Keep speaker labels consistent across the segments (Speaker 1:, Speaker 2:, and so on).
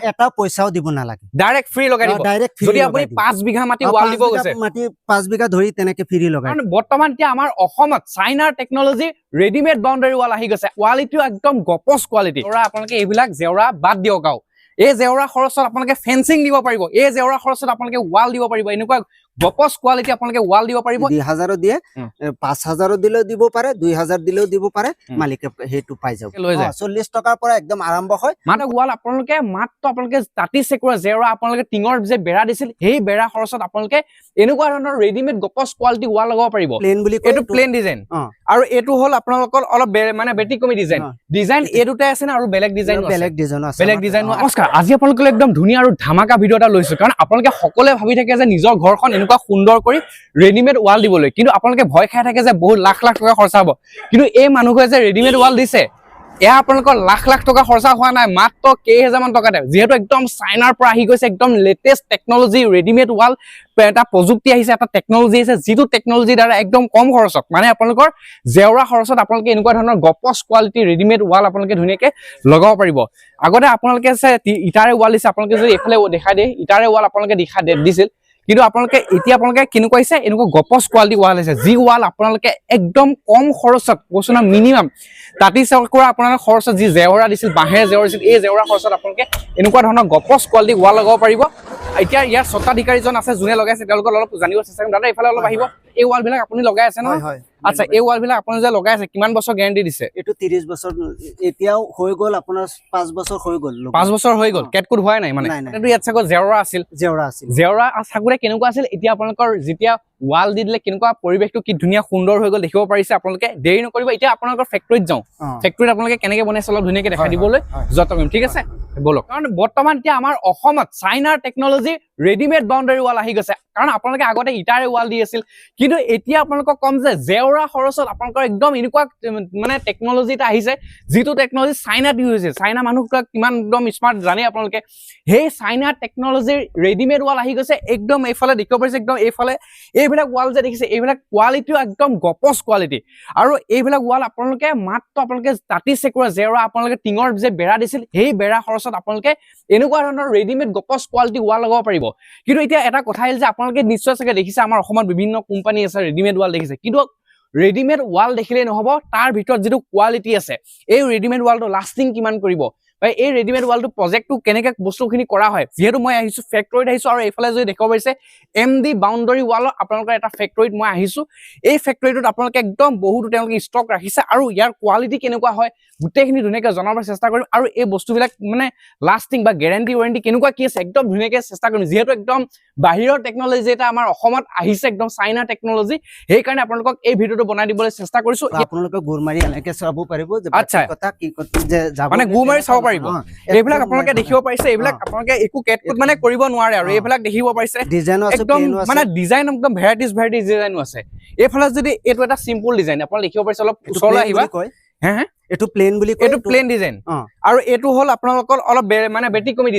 Speaker 1: এটা পইচাও দিব নালাগে
Speaker 2: ডাইৰেক্ট ফ্ৰী লগাই দিব যদি আপুনি 5 বিঘা মাটি ওয়াল দিব গৈছে
Speaker 1: মাটি 5 বিঘা ধৰি তেনেকে ফ্ৰী লগাই
Speaker 2: কাৰণ বৰ্তমান এতিয়া আমাৰ অসমত চাইনাৰ টেকনলজি ৰেডিমেড বাউণ্ডাৰী ওয়াল আহি গৈছে কোৱালিটিও একদম গপচ কোৱালিটি ধৰা আপোনালোকে এইবিলাক জেওৰা বাদ দিয়ক আও এই জেওৰা খৰচত আপোনালোকে ফেন্সিং দিব পাৰিব এই জেওৰা খৰচত আপোনালোকে ওয়াল দিব পাৰিব এনেকুৱা গপচ কোৱালিটি আপোনালোকে ওয়াল দিব পাৰিব
Speaker 1: 2000 দিয়ে 5000 দিলেও দিব পাৰে 2000 দিলেও দিব পাৰে মালিকে হেতু পাই যাব 40 টকাৰ পৰা একদম আৰম্ভ হয়
Speaker 2: মানে ওয়াল আপোনালোকে মাত্ৰ আপোনালোকে তাতি সেকুৰা জেওৰা আপোনালোকে টিঙৰ যে বেৰা দিছিল সেই বেৰা খৰচত আপোনালোকে এনেকুৱা ধৰণৰ ৰেডিমেড গপচ কোৱালিটি ওয়াল লগাব পাৰিব
Speaker 1: প্লেন বুলি
Speaker 2: এটো প্লেন ডিজাইন আৰু এটো হল আপোনালোকৰ অলপ মানে বেটি কমি ডিজাইন এই দুটাই আছে না আৰু বেলেগ ডিজাইন আছে বেলেগ ডিজাইন নমস্কাৰ আজি আপোনালোকে একদম ধুনীয়া আৰু ধামাকা ভিডিও এটা লৈছো কাৰণ আপোনালোকে সকলোৱে ভাবি থাকে যে নিজৰ ঘৰখন এনেকুৱা সুন্দৰ কৰি ৰেডিমেড ওয়াল দিবলৈ কিন্তু আপোনালোকে ভয় খাই থাকে যে বহুত লাখ লাখ টকা খৰচা হ'ব কিন্তু এই মানুহে যে ৰেডিমেড ওয়াল দিছে এয়া আপোনালোকৰ লাখ লাখ টকা খৰচা হোৱা নাই মাত্ৰ কেইহাজাৰ মান টকা যেহেতু একদম চাইনাৰ পৰা আহি গৈছে একদম লেটেষ্ট টেকনলজি ৰেডিমেড ওয়াল এটা প্ৰযুক্তি আহিছে এটা টেকনলজি আছে যিটো টেকনলজি দ্বাৰা একদম কম খৰচত মানে আপোনালোকৰ জেওৰা খৰচত আপোনালোকে এনেকুৱা ধৰণৰ গপচ কোৱালিটি ৰেডিমেড ওয়াল আপোনালোকে ধুনীয়াকে লগাব পাৰিব আগতে আপোনালোকে আছে ইটাৰে ওয়াল দিছে আপোনালোকে যদি এফালে দেখাই দিয়ে ইটাৰে ওয়াল আপোনালোকে দিছিল কিন্তু আপোনালোকে এতিয়া আপোনালোকে কিনো কৈছে এনেকুৱা গপচ কোৱালিটি ওয়াল আছে যি ওয়াল আপোনালোকে একদম কম খৰচত কোছনা মিনিমাম তাতি সৰকৰা আপোনালোকে খৰচত যি জেওৰা দিছিল বাঁহে জেওৰা দিছিল এই জেওৰা খৰচত আপোনালোকে এনেকুৱা ধৰণৰ গপচ কোৱালিটি ওয়াল লগাব পাৰিব এতিয়া ইয়াৰ স্বত্বাধিকাৰীজন আছে যোনে লগাইছে তেওঁলোকৰ অলপ জানিব চেষ্টা কৰিম দাদা এফালে অলপ আহিব এই ওয়াল বিলাক আপুনি লগাই আছে নহয় আচ্ছা এই ওয়াল বিলাক আপুনি যে লগাই আছে কিমান বছৰ গ্যাৰান্টি দিছে
Speaker 1: এটো 30 বছৰ এতিয়াও হৈ গল আপোনাৰ 5 বছৰ হৈ গল
Speaker 2: 5 বছৰ হৈ গল কেটকুট হোৱা নাই মানে এটো ইয়াত চাগো জেওৰা আছিল জেওৰা চাগুৰে কেনেকুৱা আছিল এতিয়া আপোনালোকৰ যেতিয়া ওয়াল দি দিলে কেনেকুৱা পৰিবেশটো কি ধুনীয়া সুন্দৰ হৈ গল দেখিব পাৰিছে আপোনালোকে দেৰি নকৰিব এতিয়া আপোনালোকৰ ফেক্টৰীত যাও ফেক্টৰীত আপোনালোকে কেনেকৈ বনাইছে অলপ ধুনীয়াকৈ দেখাই দিবলৈ যতন ঠিক আছে বলক কাৰণ বৰ্তমান এতিয়া আমাৰ অসমত চাইনাৰ টেকনলজি ৰেডিমেড বাউণ্ডাৰী ওয়াল আহি গৈছে কাৰণ আপোনালোকে আগতে ইটাৰে ওয়াল দি আছিল কিন্তু এতিয়া আপোনালোকক কম যে জেওৰা খৰচত আপোনালোকৰ একদম এনেকুৱা মানে টেকনলজি এটা আহিছে যিটো টেকনলজি চাইনাত ইউজ হৈছে চাইনা মানুহবিলাক কিমান একদম স্মাৰ্ট জানে আপোনালোকে সেই চাইনা টেকনলজিৰ ৰেডিমেড ওয়াল আহি গৈছে একদম এইফালে দেখিব পাৰিছে একদম এইফালে এইবিলাক ওয়াল যে দেখিছে এইবিলাক কোৱালিটিও একদম গপচ কোৱালিটি আৰু এইবিলাক ওয়াল আপোনালোকে মাত্ৰ আপোনালোকে তাতি সেকুৰা জেওৰা আপোনালোকে টিঙৰ যে বেৰা দিছিল সেই বেৰা খৰচত আপোনালোকে এনেকুৱা ধৰণৰ ৰেডিমেড গপচ কোৱালিটি ওয়াল লগাব পাৰিব কিন্তু এতিয়া এটা কথা আহিল যে আপোনালোকে নিশ্চয় চাগে দেখিছে আমাৰ অসমত বিভিন্ন কোম্পানী আছে ৰেডিমেড ওয়াল দেখিছে কিন্তু ৰেডিমেড ওয়াল দেখিলে নহব তাৰ ভিতৰত যেটো কোৱালিটি আছে এই ৰেডিমেড ওয়ালটো লাষ্টিং কিমান কৰিব ভাই এই ৰেডিমেড ওয়ালটো প্ৰজেক্টটো কেনেকৈ বস্তুখিনি কৰা হয় যেহেতু মই আহিছো ফেক্টৰীত আহিছো আৰু এইফালে যদি দেখাব পাৰিছে এমডি বাউণ্ডাৰী ওয়াল আপোনালোকৰ এটা ফেক্টৰীত মই আহিছো এই ফেক্টৰীটোত আপোনালোকে একদম বহুতো তেওঁলোকে ষ্টক ৰাখিছে আৰু ইয়াৰ কোৱালিটি কেনেকুৱা হয় গুটেখিনি ধুনীয়াকৈ জনাবৰ চেষ্টা কৰিম আৰু এই বস্তুবিলাক মানে লাষ্টিং বা গ্যাৰান্টি ওয়াৰেন্টি কেনেকুৱা কি আছে একদম ধুনীয়াকৈ চেষ্টা কৰিম যেহেতু একদম বাহিৰৰ টেকনলজি এটা আমাৰ অসমত আহিছে একদম চাইনা টেকনলজি সেই কাৰণে আপোনালোকক এই ভিডিওটো বনাই দিবলৈ চেষ্টা কৰিছো আপোনালোকে
Speaker 1: গুৰমাৰি এনেকৈ চাব পাৰিব যে
Speaker 2: কথা কি যে মানে গুৰমাৰি চাব পাৰিব এইবিলাক আপোনালোকে দেখিব পাৰিছে এইবিলাক আপোনালোকে একো কেটকুট মানে কৰিব নোৱাৰে আৰু এইবিলাক দেখিব পাৰিছে
Speaker 1: ডিজাইন আছে
Speaker 2: একদম মানে ডিজাইন একদম ভেৰাইটিজ ডিজাইনো আছে এইফালে যদি এটো এটা সিম্পল ডিজাইন আপোনালোকে দেখিব পাৰিছে অলপ ওচৰলৈ আহিবা হে
Speaker 1: এটো প্লেন বুলি কয়
Speaker 2: এটো প্লেন ডিজাইন আৰু এটো হল আপোনালোকৰ অলপ মানে বেটি কমি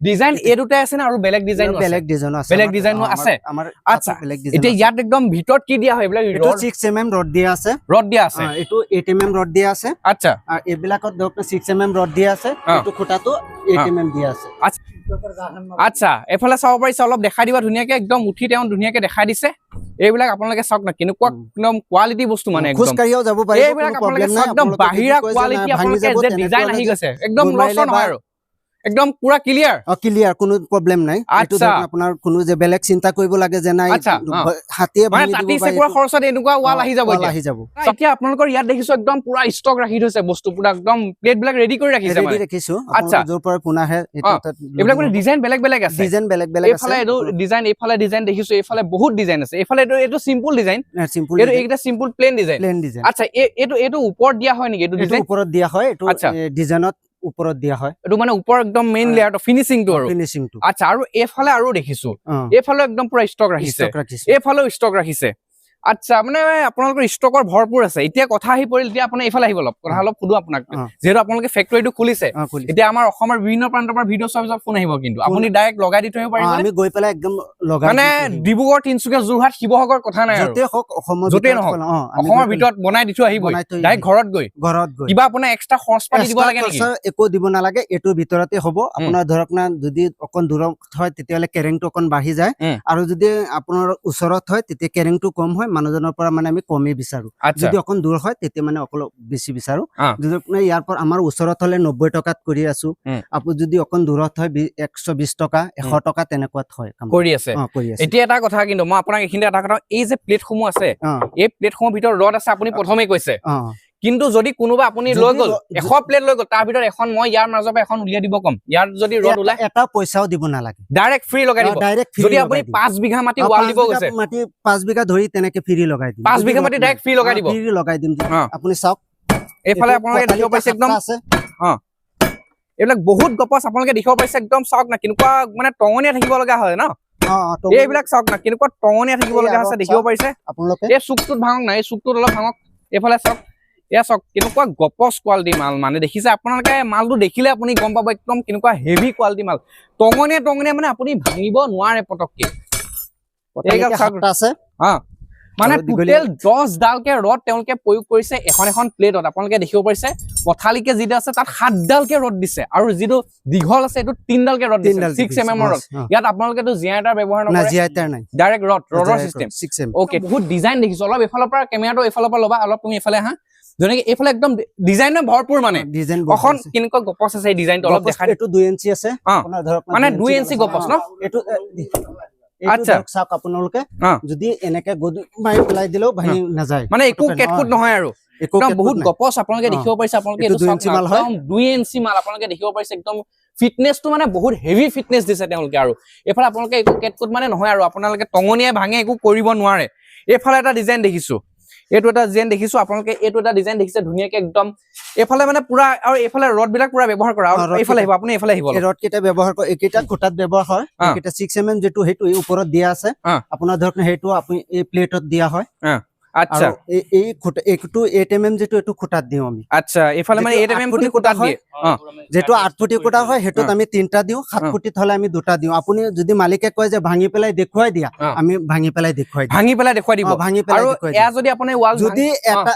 Speaker 2: ডিজাইন এই দুটাই আছে না আৰু বেলেগ ডিজাইনো আছে আচ্ছা এতিয়া ইয়াত একদম ভিতৰত কি দিয়া হয় এইবিলাক
Speaker 1: এটো 6 mm ৰড দিয়া আছে এটো 8 mm ৰড দিয়া আছে
Speaker 2: আচ্ছা
Speaker 1: আৰু এইবিলাকত ধৰক 6 mm ৰড দিয়া আছে এটো খুঁটাটো 8 mm দিয়া আছে
Speaker 2: আচ্ছা এফালে চাব পাৰিছে অলপ দেখাই দিবা ধুনীয়াকৈ একদম উঠি তেওঁ ধুনীয়াকৈ দেখাই দিছে এইবিলাক আপোনালোকে চাওক না কেনেকুৱা একদম কোৱালিটি বস্তু মানে একদম
Speaker 1: খুচকাৰিও যাব পাৰিব
Speaker 2: এইবিলাক আপোনালোকে একদম বাহিৰা কোৱালিটি আপোনালোকে যে ডিজাইন আহি গৈছে একদম লছ নহয় আৰু একদম পুৰা
Speaker 1: ক্লিয়াৰ কোনো প্ৰবলেম নাই এটো আপোনাৰ কোনো যে বেলেগ চিন্তা কৰিব লাগে যে নাই হাতিয়ে
Speaker 2: ভাঙি দিব মানে তাতি খৰচত এনেকুৱা ওয়াল আহি যাব এতিয়া আপোনালোকৰ ইয়াত দেখিছো একদম পুৰা ষ্টক ৰাখি থৈছে বস্তু পুৰা একদম প্লেট বিলাক ৰেডি কৰি ৰাখিছে মানে
Speaker 1: দেখিছো আচ্ছা যৰ পৰা পুনাহে
Speaker 2: এইবিলাক মানে ডিজাইন বেলেগ আছে
Speaker 1: ডিজাইন বেলেগ আছে
Speaker 2: এইফালে এটো ডিজাইন এইফালে ডিজাইন দেখিছো এইফালে বহুত ডিজাইন আছে এইফালে এটো সিম্পল ডিজাইন এটো এইটা সিম্পল প্লেন ডিজাইন আচ্ছা এটো ওপৰত দিয়া হয় নেকি এটো ডিজাইন
Speaker 1: ওপৰত দিয়া হয় এটো ডিজাইনত ওপৰত দিয়া হয়
Speaker 2: এটো মানে ওপৰ একদম মেইন লেয়াৰটো ফিনিশিংটো আৰু আচ্ছা আৰু এফালে আৰু দেখিছো এফালে একদম পুৰা ষ্টক ৰাখিছে এফালেও ষ্টক ৰাখিছে আচ্ছা মানে আপোনালোকৰ ষ্টকৰ ভৰপুৰ আছে এতিয়া কথা আহি পৰিল এতিয়া আপুনি এইফালে আহিব অলপ কথা অলপ সুধো আপোনাক যেহেতু আপোনালোকে ফেক্টৰীটো খুলিছে এতিয়া আমাৰ অসমৰ বিভিন্ন প্ৰান্তৰ পৰা ভিডিঅ' চাৰ্ভিচত ফোন আহিব কিন্তু আপুনি ডাইৰেক্ট লগাই দি থৈ পাৰিব
Speaker 1: আমি গৈ পেলাই একদম লগাই
Speaker 2: মানে ডিব্ৰুগড় তিনচুকীয়া যোৰহাট শিৱসাগৰ কথা নাই আৰু য'তেই নহওক অসমৰ ভিতৰত বনাই দি থৈ আহিব ডাইৰেক্ট ঘৰত গৈ কিবা আপোনাৰ এক্সট্ৰা খৰচ পাতি দিব লাগে নেকি
Speaker 1: একো দিব নালাগে এইটোৰ ভিতৰতে হ'ব আপোনাৰ ধৰক না যদি অকণ দূৰত হয় তেতিয়াহ'লে কেৰেংটো অকণ বাঢ়ি যায় আৰু যদি আপোনাৰ ওচৰত হয় তেতিয়া কেৰেংটো কম হয় মানুহজনৰ পৰা মানে আমি কমেই বিচাৰো যদি অকণ দূৰ হয় তেতিয়া মানে অকল বেছি বিচাৰো যদি আপোনাৰ ইয়াৰ পৰা আমাৰ ওচৰত হলে 90 টকাত কৰি আছো আপুনি যদি অকণ দূৰত হয় 120 টকা 100 টকা তেনেকুৱাত হয়
Speaker 2: কৰি আছে এতিয়া এটা কথা কিন্তু মই আপোনাক এইখিনি এটা কথা এই যে প্লেটসমূহ আছে এই প্লেটসমূহৰ ভিতৰত ৰড আছে আপুনি প্ৰথমেই কৈছে কিন্তু যদি কোনোবা আপুনি লৈ গ'ল 100 প্লেট লৈ গ'ল তাৰ ভিতৰত এখন মই ইয়াৰ মাজৰ পৰা এখন উলিয়াই দিব কম ইয়াৰ যদি ৰড ওলাই
Speaker 1: এটা পইচাও দিব নালাগে
Speaker 2: ডাইৰেক্ট ফ্ৰী লগাই দিব যদি আপুনি 5 বিঘা মাটি ওয়াল দিব গৈছে
Speaker 1: মাটি 5 বিঘা ধৰি তেনেকে ফ্ৰী লগাই দিম
Speaker 2: 5 বিঘা মাটি ডাইৰেক্ট ফ্ৰী লগাই দিব
Speaker 1: ফ্ৰী লগাই দিম আপুনি চাওক
Speaker 2: এইফালে আপোনালোকে দেখিব পাইছে একদম এইবিলাক বহুত গপচ আপোনালোকে দেখিব পাইছে একদম চাওক না কেনেকুৱা মানে টঙনীয়া থাকিব লগা হয় ন এইবিলাক চাওক না কেনেকুৱা টঙনীয়া থাকিব লগা আছে দেখিব পাৰিছে আপোনালোকে এই চুকটোত ভাঙক না এই চুকটোত অলপ ভাঙক এইফালে চাওক এয়া চাওক কেনেকুৱা গপচ কোৱালিটি মাল মানে দেখিছে আপোনালোকে মালটো দেখিলে আপুনি গম পাব একদম কেনেকুৱা হেভি কোৱালিটি মাল টঙনীয়া মানে আপুনি ভাঙিব নোৱাৰে পটককে মানে টোটেল 10 ডালকে ৰড তেওঁলোকে প্ৰয়োগ কৰিছে এখন প্লেটত আপোনালোকে দেখিব পাৰিছে পথালিকে যিটো আছে তাত 7 ডালকে ৰড দিছে আৰু যিটো দীঘল আছে এইটো 3 ডালকে ৰড দিছে 6 mm ৰড ইয়াত আপোনালোকে তো জিআইটাৰ ব্যৱহাৰ নকৰে জিআইটাৰ নাই ডাইৰেক্ট ৰডৰ সিস্টেম 6 mm ওকে বহুত ডিজাইন দেখিছো অলপ এফালৰ পৰা কেমেৰাটো এফালৰ পৰা লবা অলপ তুমি এফালে হা যেনেকে এইফালে একদম ডিজাইনৰ ভৰপুৰ মানে ডিজাইন এখন কেনেকুৱা গপচ আছে এই ডিজাইনটো অলপ দেখা এইটো 2 ইঞ্চি আছে আপোনাৰ ধৰক মানে 2 ইঞ্চি গপচ ন এইটো আচ্ছা চাওক আপোনালোকে যদি এনেকে গদি মাৰি পেলাই দিলেও ভাঙি নাযায় মানে একো কেটকুট নহয় আৰু একদম বহুত গপচ আপোনালোকে দেখিব পাৰিছে আপোনালোকে এইটো 2 ইঞ্চি মাল হয় 2 ইঞ্চি মাল আপোনালোকে দেখিব পাৰিছে একদম ফিটনেসটো মানে বহুত হেভি ফিটনেস দিছে তেওঁলোকে আৰু এফালে আপোনালোকে একো কেটকুট মানে নহয় আৰু আপোনালোকে টঙনিয়াই ভাঙে একো কৰিব নোৱাৰে এফালে এটা ডিজাইন দেখিছো এইটো এটা ডিজাইন দেখিছো আপোনালোকে এইটো এটা ডিজাইন দেখিছে ধুনিয়াকে একদম এফালে মানে পুৰা আৰু এফালে ৰড বিলাক পুৰা ব্যৱহাৰ কৰা আৰু এফালে আহিব আপুনি এফালে আহিব ৰড কেটা ব্যৱহাৰ কৰে একেটা খুঁটাত ব্যৱহাৰ হয় একেটা 6 mm যেটো হেতু এই ওপৰত দিয়া আছে আপোনাৰ ধৰক হেতু আপুনি এই প্লেটত দিয়া হয় আচ্ছা এই খুঁটা একটু 8 mm যেটো এটু খুঁটাত দিও আমি আচ্ছা এফালে মানে 8 mm ফুটি খুঁটাত দিয়ে যেটো 8 ফুটি খুঁটা হয় হেতুত আমি 3টা দিও 7 ফুটি থলে আমি 2টা দিও আপুনি যদি মালিকে কয় যে ভাঙি পেলাই দেখুৱাই দিয়া আমি ভাঙি পেলাই দেখুৱাই দিব আৰু এয়া যদি আপুনি ওয়াল যদি এটা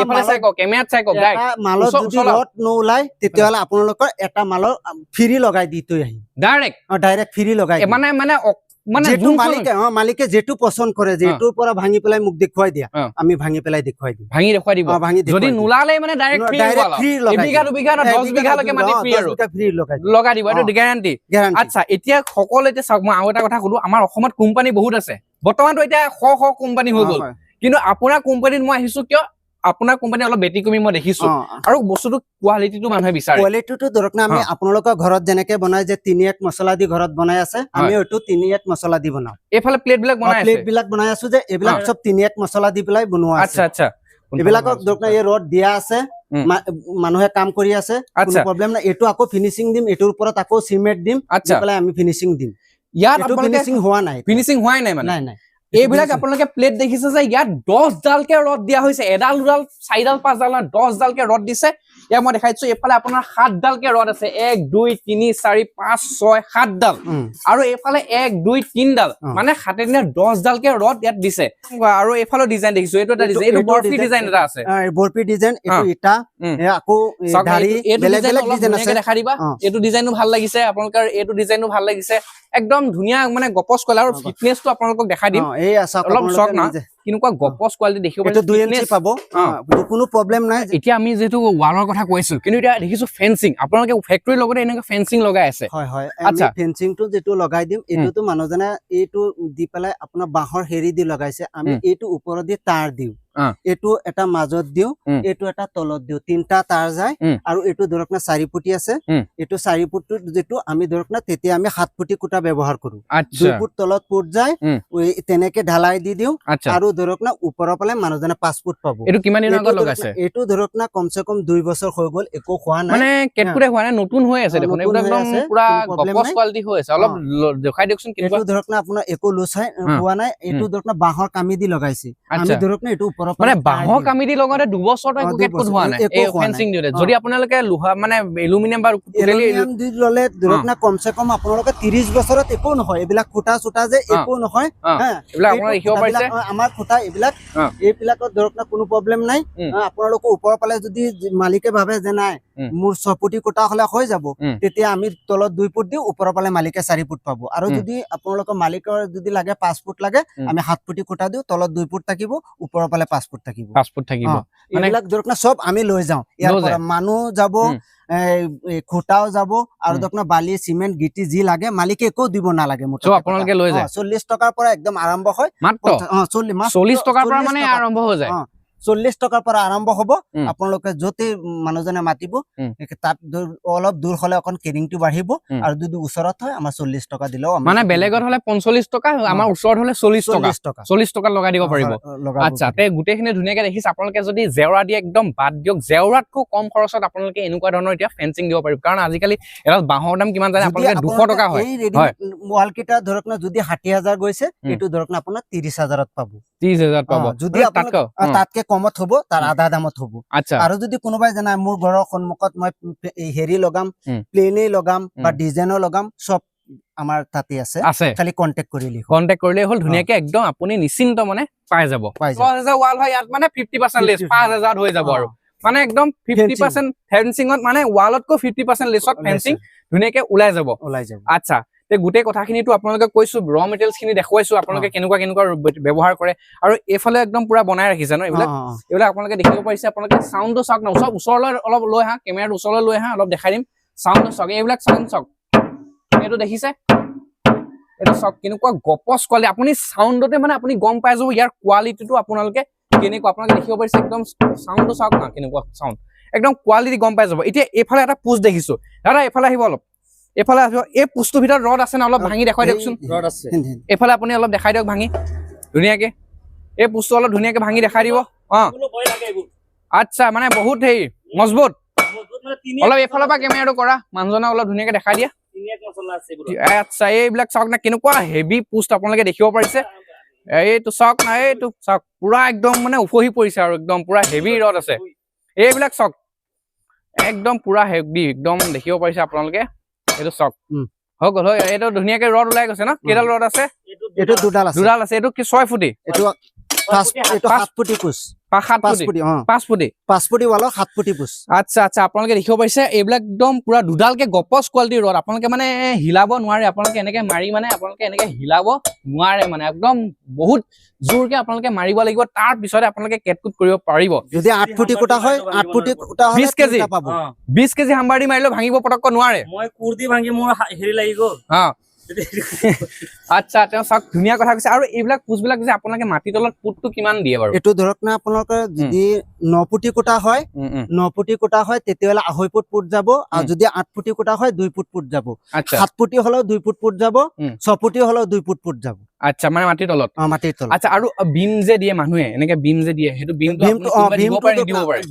Speaker 2: এফালে চাই কওক কেমেৰাত চাই কওক গাই মালৰ যদি ৰড নোলাই তেতিয়ালে আপোনালোকৰ এটা মালৰ ফ্ৰী লগাই দি তৈ আহি ডাইৰেক্ট ফ্ৰী লগাই মানে যেটো মালিকে যেটো পছন্দ কৰে যেটোৰ পৰা ভাঙি পেলাই মুখ দেখুৱাই দিয়া আমি ভাঙি পেলাই দেখুৱাই দিম ভাঙি দেখুৱাই দিব যদি নুলালে মানে ডাইৰেক্ট ফ্ৰী এবিঘা দুবিঘা না 10 বিঘা লৈকে মাটি ফ্ৰী আৰু ফ্ৰী লগাই দিব এটো গ্যাৰান্টি আচ্ছা এতিয়া সকলো এতিয়া চাওক মই আৰু এটা কথা কলো আমাৰ অসমত কোম্পানী বহুত আছে বৰ্তমানটো এতিয়া শ কোম্পানী হৈ গ'ল কিন্তু আপোনাৰ কোম্পানীত মই আহিছো কিয় আপোনাৰ কোম্পানী অলপ বেটি কমি মই দেখিছো আৰু বস্তুটো কোৱালিটিটো মানুহে বিচাৰে কোৱালিটিটো ধৰক না আমি আপোনালোকৰ ঘৰত যেনেকে বনাই যে 3-1 মছলা দি ঘৰত বনাই আছে আমি ওটো 3-1 মছলা দি বনাও এফালে প্লেট বিলাক বনাই আছো যে এবিলাক সব 3-1 মছলা দি পেলাই বনোৱা আছে আচ্ছা এবিলাকক ধৰক না এই ৰড দিয়া আছে মানুহে কাম কৰি আছে কোনো প্ৰবলেম নাই এটো আকৌ ফিনিশিং দিম এটোৰ ওপৰত আকৌ সিমেন্ট দিম পেলাই আমি ফিনিশিং দিম ইয়াত ফিনিশিং হোৱা নাই মানে নাই এইবিলাক আপোনালোকে প্লেট দেখিছে যে ইয়াত 10 ডালকে ৰড দিয়া হৈছে এডাল দুডাল 4 ডাল 5 ডাল 10 ডালকে ৰড দিছে ইয়া মই দেখাইছো এফালে আপোনাৰ 7 ডালকে ৰড আছে 1 2 3 4 5 6 7 ডাল আৰু এফালে 1 2 3 ডাল মানে 7 দিনে 10 ডালকে ৰড ইয়াত দিছে আৰু এফালে ডিজাইন দেখিছো এইটো এটা ডিজাইন এইটো বৰফি ডিজাইন এটা আছে বৰফি ডিজাইন এইটো ইটা আকৌ দাড়ি বেলেগ বেলেগ ডিজাইন আছে দেখা দিবা এইটো ডিজাইনো ভাল লাগিছে আপোনালোকৰ এইটো ডিজাইনো ভাল লাগিছে একদম ধুনিয়া মানে গপচ কলা আৰু ফিটনেসটো আপোনালোকক দেখা দিম এই আশা অলপ চক না কিনকুৱা গপচ কোৱালিটি দেখিব পাইছে 2 ইঞ্চি পাব কোনো প্ৰবলেম নাই এতিয়া আমি যেটো ওয়ালৰ কথা কৈছিল কিন্তু এটা দেখিছো ফেন্সিং আপোনালোকে ফ্যাক্টৰী লগতে এনেকা ফেন্সিং লগাই আছে হয় আচ্ছা ফেন্সিংটো যেটো লগাই দিম এটোটো মানুহজনে এইটো দি পেলাই আপোনাৰ বাহৰ হেৰি দি লগাইছে আমি এইটো ওপৰত দি তার দিও
Speaker 1: এইটো এটা মাজত দিও, এইটো এটা তলত দিও, তিনটা তার যায়। আৰু এইটো ধৰক না 4 ফুটি আছে, এইটো 4 ফুটটো যেটো আমি ধৰক না তেতিয়া আমি 7 ফুটি কুটা ব্যৱহাৰ কৰো। 2 ফুট তলত পুট যায়, তেনেকে ঢালাই দি দিও। আৰু ধৰক না ওপৰৰ ফালে মানুহজনে 5 ফুট পাব।
Speaker 2: এইটো কিমান দিনৰ আগত লগাইছে?
Speaker 1: এইটো ধৰক না কমসে কম 2 বছৰ হৈ গল, একো হোৱা নাই,
Speaker 2: মানে কেটকুৰে হোৱা নাই, নতুন হৈ আছে দেখোন। এইটো একদম পুৰা গপস কোৱালিটি হৈ আছে। অলপ দেখাই দিয়কচোন কেনেকুৱা।
Speaker 1: এইটো ধৰক না আপোনাৰ একো লুজ হোৱা নাই। এইটো ধৰক না বাঁহৰ কামি দি লগাইছে। আমি ধৰক না এইটো ওপৰৰ
Speaker 2: মানে বাঁহৰ কামি দি লগাওঁতে 2 বছৰটো একো কেটকুট হোৱা নাই এই ফেন্সিং দিওঁতে। যদি আপোনালোকে লোহা মানে এলুমিনিয়াম বা
Speaker 1: এলুমিনিয়াম দি ললে ধৰক না কমসে কম আপোনালোকে 30 বছৰত একো নহয়। এইবিলাক খুঁটা চুটা যে একো নহয়,
Speaker 2: এইবিলাক আপোনালোকে দেখিব পাৰিছে।
Speaker 1: আমাৰ খুঁটা এইবিলাকত ধৰক না কোনো প্ৰব্লেম নাই। আপোনালোকে ওপৰৰ ফালে যদি মালিকে ভাবে যে নাই মোৰ 6 ফুটি খুঁটা হলে হৈ যাব, তেতিয়া আমি তলত 2 ফুট দিও, ওপৰৰ ফালে মালিকে 4 ফুট পাব। আৰু যদি আপোনালোকৰ মালিকৰ যদি লাগে 5 ফুট লাগে, আমি 7 ফুটি খুঁটা দিও, তলত 2 ফুট থাকিব, ওপৰৰ ফালে 5 ফুট থাকিব।
Speaker 2: 5 ফুট থাকিব।
Speaker 1: এইবিলাক ধৰক না সব আমি লৈ যাওঁ। ইয়াৰ পৰা মানুহ যাব, খুঁটাও যাব, আৰু ধৰক না বালি চিমেণ্ট গিটি যি লাগে মালিকে একো দিব নালাগে।
Speaker 2: আপোনালোকে লৈ যায়।
Speaker 1: 40 টকাৰ পৰা একদম আৰম্ভ হয়।
Speaker 2: মাত্ৰ 40 টকাৰ পৰা মানে আৰম্ভ হৈ যায়।
Speaker 1: 40 টকাৰ পৰা আৰম্ভ হব। আপোনালোকে যতে মানুহজনে মাতিব, তাত অলপ দূৰ হলে অকন কেৰিংটো বাঢ়িব। আৰু যদি ওচৰত হয় আমাৰ 40 টকা দিলেও,
Speaker 2: মানে বেলেগত হলে 45 টকা, আমাৰ ওচৰত হলে 40 টকা 40 টকা লগাই দিব পাৰিব। আচ্ছা, তে গোটেইখিনি ধুনীয়াকে দেখিছে। আপোনালোকে যদি জেওৰা দিয়ে একদম বাদ দিয়ক, জেওৰাতকৈ কম খৰচত আপোনালোকে এনেকুৱা ধৰণৰ এতিয়া ফেন্সিং দিব পাৰিব। কাৰণ আজিকালি এডাল বাঁহৰ দাম কিমান জানে আপোনালোকে? 200 টকা হয়।
Speaker 1: ৱাল কেইটা ধৰক না যদি 60,000 গৈছে, এইটো ধৰক না আপোনাৰ 30,000ত পাব।
Speaker 2: 30,000 পাব।
Speaker 1: যদি তাতকে কমত হব, তাৰ আধা দামত হব। আৰু যদি কোনোবাই জানা মোৰ ঘৰৰ সন্মুখত মই হেৰি লগাম, প্লেনেই লগাম বা ডিজাইনো লগাম, সব আমাৰ তাতে আছে। খালি কন্টেক্ট কৰিলেই হ'ল। ধুনীয়াকে একদম আপুনি নিশ্চিন্ত মানে পাই যাব। 10,000 ৱাল হয় ইয়াত, মানে 50% লেছ, 5,000 হৈ যাব। আৰু মানে একদম 50% ফেন্সিঙত, মানে ৱালতকৈ 50% লেছত ফেন্সিং ধুনীয়াকে ওলাই যাব। আচ্ছা, গোটেই কথাখিনিতো আপোনালোকে কৈছো, ৰ মেটেৰিয়েলছ খিনি দেখুৱাইছো আপোনালোকে কেনেকুৱা কেনেকুৱা ব্যৱহাৰ কৰে। আৰু এইফালে একদম পুৰা বনাই ৰাখিছে ন এইবিলাক। আপোনালোকে দেখিব পাৰিছে। আপোনালোকে চাউণ্ডটো চাওক ন, চব ওচৰলৈ অলপ লৈ আহা, কেমেৰাটো ওচৰলৈ লৈ আহা, অলপ দেখাই দিম। চাউণ্ডটো চাওক, এইবিলাক চাউণ্ড চাওক, এইটো দেখিছে? এইটো চাওক কেনেকুৱা গপচ কোৱালিটি। আপুনি চাউণ্ডতে মানে আপুনি গম পাই যাব ইয়াৰ কোৱালিটিটো আপোনালোকে কেনেকুৱা। আপোনালোকে দেখিব পাৰিছে একদম চাউণ্ডটো চাওক না, কেনেকুৱা চাউণ্ড, একদম কোৱালিটি গম পাই যাব। এতিয়া এইফালে এটা পোষ্ট দেখিছো, দাদা এইফালে আহিব অলপ। এইফালে আহিব, এই পোষ্টটোৰ ভিতৰত ৰড আছে না, অলপ ভাঙি দেখুৱাই দিয়কচোন। ৰড আছে এইফালে, আপুনি অলপ দেখাই দিয়ক ভাঙি ধুনীয়াকে। এই পোষ্টটো অলপ ধুনীয়াকে ভাঙি দেখাই দিব। আচ্ছা, মানে বহুত হেৰি মজবুত। অলপ এইফালৰ পৰা কেমেৰাটো কৰা, মানুহজনক অলপ ধুনীয়াকে দেখাই দিয়া। আচ্ছা, এইবিলাক চাওক না, কেনেকুৱা হেভি পোষ্ট আপোনালোকে দেখিব পাৰিছে। এইটো চাওক না, এইটো চাওক পুৰা একদম মানে উফহি পৰিছে, আৰু একদম পুৰা হেভি ৰড আছে। এইবিলাক চাওক একদম পুৰা হেভি, একদম দেখিব পাৰিছে আপোনালোকে। এইটো চাওক হৈ গ'ল। এইটো ধুনীয়াকে ৰড ওলাই গৈছে ন। কেইডাল ৰড আছে? এইটো দুডাল আছে।
Speaker 2: এইটো কি 6 ফুটি? এইটো
Speaker 1: 7 ফুটি পোষ্ট।
Speaker 2: 5 ফুটি
Speaker 1: ৱালৰ 7 ফুটি পোষ্ট।
Speaker 2: আচ্ছা আচ্ছা, আপোনালোকে দেখিব পাৰিছে এইবিলাক একদম পুৰা দুডালকে গপচ কোৱালিটিৰ ৰড। আপোনালোকে মানে হিলাব নোৱাৰে, আপোনালোকে এনেকে মাৰি মানে আপোনালোকে এনেকে হিলাব নোৱাৰে, মানে একদম বহুত জোৰকে আপোনালোকে মাৰিব লাগিব, তাৰ পিছতে আপোনালোকে কেটকুট কৰিব পাৰিব।
Speaker 1: যদি 8 ফুটি কুটা হয়, 8 ফুটি কুটা হয়
Speaker 2: 20 কেজি পাব। 20 কেজি হাম্বাৰ দি মাৰিলেও ভাঙিব পটককৈ নোৱাৰে।
Speaker 3: মই কুৰ দি ভাঙি মোৰ হেৰি লাগি গ'ল।
Speaker 2: আচ্ছা, তেওঁ চাওক ধুনীয়া কথা কৈছে। আৰু এইবিলাক পোষ্টবিলাক যে আপোনালোকে মাটি তলত পুটটো কিমান দিয়ে বাৰু?
Speaker 1: এইটো ধৰক না আপোনালোকে যদি 9 ফুটি কুটা হয়, 9 ফুটি কুটা হয় তেতিয়াহলে 2.5 ফুট পুট যাব। আৰু যদি 8 ফুটি কুটা হয় 2 ফুট পুট যাব। 7 ফুটি হলেও 2 ফুট পুট যাব, 6 ফুটি হলেও 2 ফুট পুট যাব।
Speaker 2: আচ্ছা, মানে মাটিৰ তলত?
Speaker 1: মাটিৰ তলত।
Speaker 2: আচ্ছা, আৰু বিম যে দিয়ে মানুহে, এনেকে বিম যে দিয়ে, সেইটো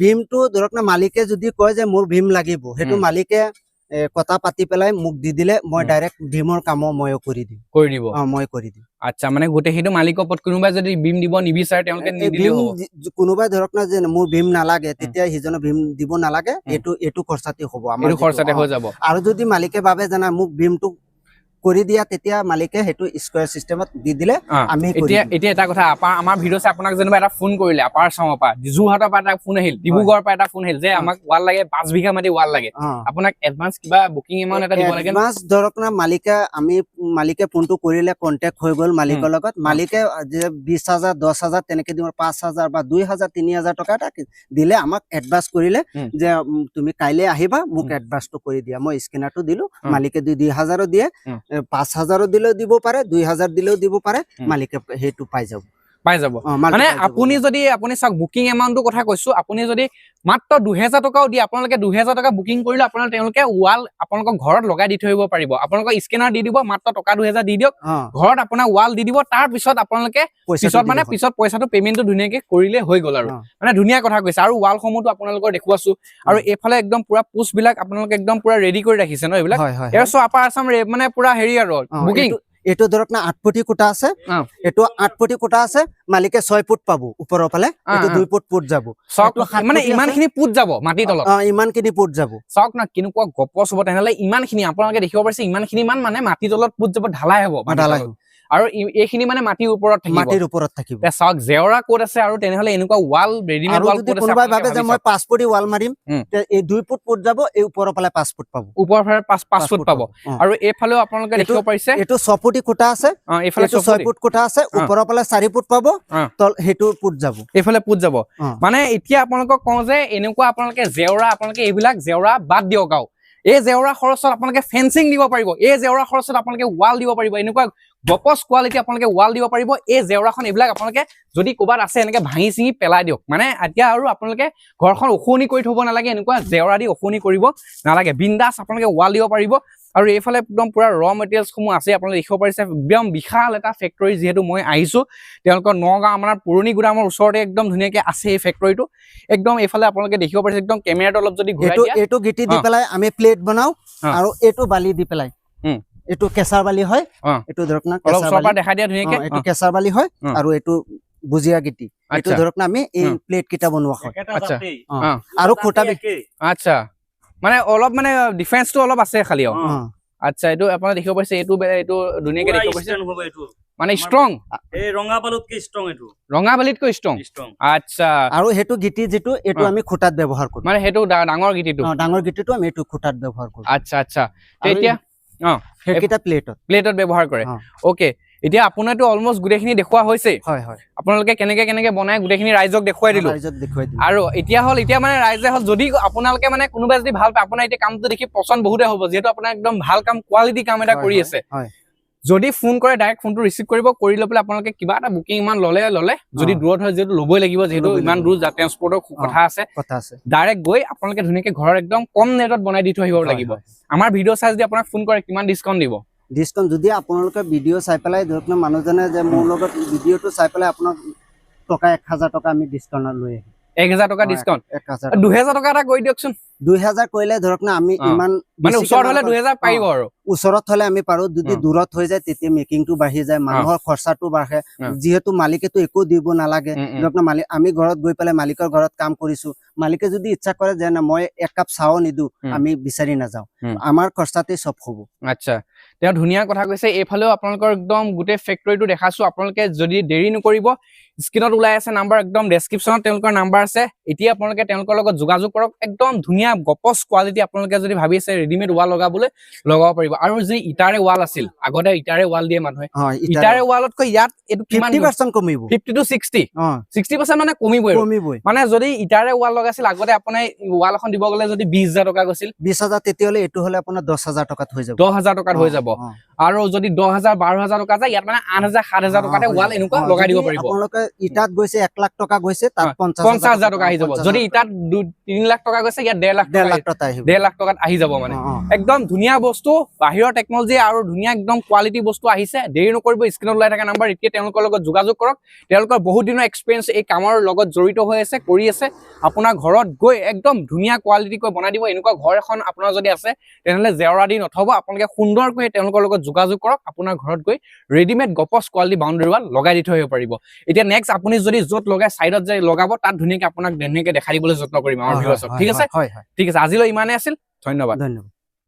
Speaker 1: ভীমটো ধৰক না মালিকে যদি কয় যে মোৰ ভীম লাগিব, সেইটো মালিকে কথা পাতি পেলাই মোক দি দিলে, মই ডাইৰেক্ট ভীমৰ কামো ময়ো কৰি দিব। মই কৰি দিম।
Speaker 2: আচ্ছা, মানে গোটেই সেইটো মালিকৰ ওপৰত। কোনোবাই যদি ভীম দিব নিবিচাৰে তেওঁলোকে নিদিলেও হ'ব?
Speaker 1: কোনোবাই ধৰক না যে মোৰ ভীম নালাগে, তেতিয়া সিজনে ভীম দিব নালাগে, এইটো খৰচাতে হ'ব, আমাৰ
Speaker 2: খৰচাতে হৈ যাব।
Speaker 1: আৰু যদি মালিকে ভাবে জানা মোক ভীমটো কৰি দিয়া, তেতিয়া মালিকে সেইটো স্কয়াৰ সিস্টেমত দি দিলে আমি
Speaker 2: এতিয়া এটা কথা, আমাৰ ভিডিঅ' চাই আপোনাক যেনিবা এটা ফোন কৰিলে, আপাৰ চামৰ পৰা, যোৰহাটৰ পৰা এটা ফোন আহিল, ডিব্ৰুগড়ৰ পৰা এটা ফোন আহিল যে আমাক ৱাল লাগে, 5 বিঘা মাটি ৱাল লাগে, আপোনাক এডভান্স কিবা বুকিং এমাউন্ট এটা দিব লাগে?
Speaker 1: এডভান্স ধৰক না মালিকে ফোনটো কৰিলে, কন্টেক্ট হৈ গ'ল মালিকৰ লগত, মালিকে যে 20,000 10,000 তেনেকে দিব, 5,000 বা 2,000 3,000 টকা এটা দিলে, আমাক এডভান্স কৰিলে যে তুমি কাইলে আহিবা, মোক এডভান্সটো কৰি দিয়া। মই স্কেনাৰটো দিলো, মালিকে 2,000 দিয়ে, 5,000 দিলেও দিব পাৰে, 2,000 দিলেও দিব পাৰে, মালিকে সেইটো পাই যাব।
Speaker 2: পাই যাব মানে আপুনি যদি আপুনি চাওক বুকিং এমাউণ্টৰ কথা কৈছো আপুনি যদি মাত্ৰ 2000 টকাও দিয়ে আপোনালোকে 2000 টকা বুকিং কৰিলে আপোনাৰ তেওঁলোকে ৱাল আপোনালোকৰ ঘৰত লগাই দি থৈ আহিব পাৰিব আপোনালোকৰ স্কেনাৰ দি দিব মাত্ৰ টকা 2000 দি দিয়ক ঘৰত আপোনাৰ ৱাল দি দিব তাৰ পিছত আপোনালোকে পিছত পইচাটো পেমেন্টটো ধুনীয়াকে কৰিলে হৈ গ'ল আৰু মানে ধুনীয়া কথা কৈছে আৰু ৱাল সমূহটো আপোনালোকৰ দেখুৱাছো আৰু এইফালে একদম পুৰা পোষ্ট বিলাক আপোনালোকে একদম পুৰা ৰেডি কৰি ৰাখিছে ন এইবিলাক এৰ সো আপাৰ আসাম মানে পুৰা হেৰি আৰু বুকিং
Speaker 1: এইটো ধৰক না 8 ফুটি কুটা আছে এইটো 8 ফুটি কুটা আছে মালিকে 6 ফুট পাব ওপৰৰ ফালে এইটো 2 ফুট পুট যাব
Speaker 2: মানে ইমানখিনি পুট যাব মাটি তলত
Speaker 1: ইমানখিনি পুট যাব
Speaker 2: চাওক না কেনেকুৱা গপচ হ'ব তেনেহ'লে ইমানখিনি আপোনালোকে দেখিব পাৰিছে ইমানখিনি মান মানে মাটি তলত পুট যাব ঢালাই হ'ব আৰু এইখিনি মানে মাটিৰ ওপৰত থাকিব চাওক জেওৰা ক'ত আছে আৰু তেনেহ'লে এনেকুৱা ৱাল ৰেডিমেড ৱাল ক'ত আছে
Speaker 1: কোনোবাই ভাবে যে মই 5 ফুটি ৱাল মাৰিম এই 2 ফুট পুট যাব এই ওপৰৰ ফালে 5 ফুট পাব
Speaker 2: ওপৰৰ ফালে 5 ফুট পাব আৰু এইফালেও আপোনালোকে দেখিব পাৰিছে
Speaker 1: এইটো 6 ফুটি কুটা আছে
Speaker 2: এইফালে
Speaker 1: 6 ফুট কুটা আছে ওপৰৰ ফালে 4 ফুট পাব তল হেতু পুট যাব
Speaker 2: এইফালে পুট যাব মানে এতিয়া আপোনালোকক কওঁ যে এনেকুৱা আপোনালোকে জেওৰা আপোনালোকে এইবিলাক জেওৰা বাদ দিয়ক আৰু এই জেওৰা খৰচত আপোনালোকে ফেন্সিং দিব পাৰিব এই জেওৰা খৰচত আপোনালোকে ৱাল দিব পাৰিব এনেকুৱা গপচ কোৱালিটি আপোনালোকে ৱাল দিব পাৰিব এই জেওৰাখন এইবিলাক আপোনালোকে যদি ক'বাত আছে এনেকে ভাঙি চিঙি পেলাই দিয়ক মানে এতিয়া আৰু আপোনালোকে ঘৰখন ওখনি কৰি থব নালাগে এনেকুৱা জেওৰা দি ওখনি কৰিব নালাগে বিন্দাস আপোনালোকে ৱাল দিব পাৰিব আৰু এইফালে একদম পুৰা ৰ মেটেৰিয়েলছ সমূহ আছে আপোনালোকে দেখিব পাৰিছে একদম বিশাল এটা ফেক্টৰী যিহেতু মই আহিছো তেওঁলোকৰ নগাঁও আমাৰ পুৰণি গুদামৰ ওচৰতে একদম ধুনীয়াকে আছে এই ফেক্টৰীটো একদম এইফালে আপোনালোকে দেখিব পাৰিছে একদম কেমেৰাটো অলপ যদি ঘূৰাই দিয়া
Speaker 1: এইটো গিটি দি পেলাই আমি প্লেট বনাও আৰু এইটো বালি দি পেলাই এইটো কেঁচাৰ বালি হয় এইটো ধৰক না
Speaker 2: কেঁচাৰ বালি দেখা দিয়া ধুনীয়াকে
Speaker 1: এইটো কেঁচাৰ বালি হয় আৰু এইটো বুজিয়া গিটি এইটো ধৰক না আমি এই প্লেট কিটা বনোৱা হয়
Speaker 2: আচ্ছা
Speaker 1: আৰু খুঁটা
Speaker 2: আচ্ছা মানে অলপ মানে ডিফাৰেন্সটো অলপ আছে খালি আচ্ছা এইটো আপোনালোকে দেখিব পাৰিছে এইটো ধুনীয়াকে দেখিব পাৰিছে মানে ষ্ট্ৰং
Speaker 3: এই ৰঙা বালুতকৈ ষ্ট্ৰং এইটো
Speaker 2: ৰঙা বালিতকৈ ষ্ট্ৰং আচ্ছা
Speaker 1: আৰু হেতু গিটি যেটো এটো আমি খুঁটাত ব্যৱহাৰ কৰো
Speaker 2: মানে হেতু ডাঙৰ গিটিটো
Speaker 1: আমি এটো খুঁটাত ব্যৱহাৰ কৰো
Speaker 2: আচ্ছা আচ্ছা এতিয়া
Speaker 1: হেকিটা প্লেটত
Speaker 2: ব্যৱহাৰ কৰে ওকে এতিয়া আপোনাৰটো অলমোস্ট গুটেখিনি দেখুৱা হৈছে
Speaker 1: হয় হয়
Speaker 2: আপোনালোকে কেনেকে বনাই গুটেখিনি ৰাইজক দেখুৱাই দিলো আৰু এতিয়া মানে ৰাইজে হল যদি আপোনালোকে মানে কোনোবা যদি ভাল পায় আপোনাৰ এতিয়া কামটো দেখি পছন্দ বহুতে হ'ব যেহেতু আপোনাৰ একদম ভাল কাম কোৱালিটি কাম এটা কৰি আছে যদি ফোন কৰে ডাইৰেক্ট ফোনটো ৰিচিভ কৰিব কৰি লৈ পেলাই আপোনালোকে কিবা এটা বুকিং ইমান ললে যদি দূৰত হয় যেহেতু ল'বই লাগিব যেহেতু ইমান দূৰ ট্ৰান্সপৰ্টৰ কথা আছে ডাইৰেক্ট গৈ আপোনালোকে ধুনীয়াকে ঘৰত একদম কম নেটত বনাই দি থৈ আহিব লাগিব আমাৰ ভিডিঅ' চাই যদি আপোনাক ফোন কৰে কিমান ডিছকাউণ্ট দিব
Speaker 1: ডিছকাউণ্ট যদি আপোনালোকে ভিডিঅ' চাই পেলাই ধৰক না মানুহজনে যে মোৰ লগত ভিডিঅ'টো চাই পেলাই আপোনাক টকা 1000 টকা আমি ডিছকাউণ্ট লৈ আহিম
Speaker 2: 1000 টকা ডিছকাউণ্ট 2000 টকা এটা কৰি দিয়কচোন
Speaker 1: 2000 কৰিলে ধৰক না আমি ইমান
Speaker 2: মানে ওচৰত হলে 2000 পাৰিব আৰু
Speaker 1: ওচৰত হলে আমি পাৰো যদি দূৰত হৈ যায় তেতিয়া মেকিংটো বাঢ়ি যায় মানুহৰ খৰচাটো বাঢ়ে যেহেতু মালিকেতো একো দিব নালাগে ধৰক না মালিক আমি ঘৰত গৈ পেলাই মালিকৰ ঘৰত কাম কৰিছো মালিকে যদি ইচ্ছা কৰে যে না মই এক কাপ চাও নিদু আমি বিচাৰি নাযাও আমাৰ খৰচাতে সব হ'ব
Speaker 2: আচ্ছা তেওঁ ধুনীয়া কথা কৈছে এইফালেও আপোনালোকৰ একদম গোটে ফেক্টৰীটো দেখাছো আপোনালোকে যদি দেৰি নকৰিব স্ক্ৰিনত ওলাই আছে নাম্বাৰ একদম ডেসক্ৰিপচনত তেওঁলোকৰ নাম্বাৰ আছে এতিয়া আপোনালোকে তেওঁলোকৰ লগত যোগাযোগ কৰক একদম ধুনীয়া গপচ কোৱালিটি আপোনালোকে যদি ভাবি আছে ৰেডিমেড ৱাল লগাবলৈ লগাব পাৰিব আৰু যে ইটাৰে ৱাল আছিল আগতে ইটাৰে ৱাল দিয়ে মানুহে ইটাৰে ৱালতকৈ ইয়াত এটো কিমান
Speaker 1: 50% কমিব
Speaker 2: 50 to 60 60% মানে কমিবই মানে যদি ইটাৰে ৱাল লগাছিল আগতে আপোনাৰ ৱাল এখন দিব গলে যদি 20000 টকা গৈছিল 20000
Speaker 1: তেতিয়ালে এটো হলে আপোনাৰ 10000 টকাত হৈ যাব
Speaker 2: 10000 টকাত হৈ যাব আৰু যদি 10000 12000 টকা যায় ইয়াত মানে 8000 7000 টকাতে ৱাল এনেকুৱা লগাই দিব পাৰিব
Speaker 1: আপোনালোকে ইটাত গৈছে 1 লাখ টকা গৈছে তাত
Speaker 2: 50000 টকা আহি যাব যদি ইটাত 3 লাখ টকা গৈছে ইয়াত 1.5 লাখ টকাত আহি যাব মানে একদম ধুনীয়া বস্তু বাহিৰৰ টেকনলজি আৰু ধুনীয়া একদম কোৱালিটি বস্তু আহিছে দেৰি নকৰিব স্ক্ৰিনত ওলাই থকা নাম্বাৰ এতিয়া তেওঁলোকৰ লগত যোগাযোগ কৰক তেওঁলোকৰ বহুত দিনৰ এক্সপেৰিয়েন্স এই কামৰ লগত জড়িত হৈ আছে কৰি আছে আপোনাৰ ঘৰত গৈ একদম ধুনীয়া কোৱালিটি কৈ বনাই দিব এনেকুৱা ঘৰ এখন আপোনাৰ যদি আছে তেনেহলে জেওৰা দি নথব আপোনালোকে সুন্দৰকৈ তেওঁলোকৰ লগত যোগাযোগ কৰক আপোনাৰ ঘৰত গৈ ৰেডিমেড গপচ কোৱালিটি বাউণ্ডাৰী ৱাল লগাই দি থৈ আহিব পাৰিব এতিয়া নেক্সট আপুনি যদি য'ত লগাই সাইডত যে লগাব তাত ধুনীয়াকৈ আপোনাক ধুনীয়াকৈ দেখাই দিবলৈ যত্ন কৰিম আমাৰ ভিডিঅ'ত ঠিক আছে আজিলৈ ইমানে আছিল ধন্যবাদ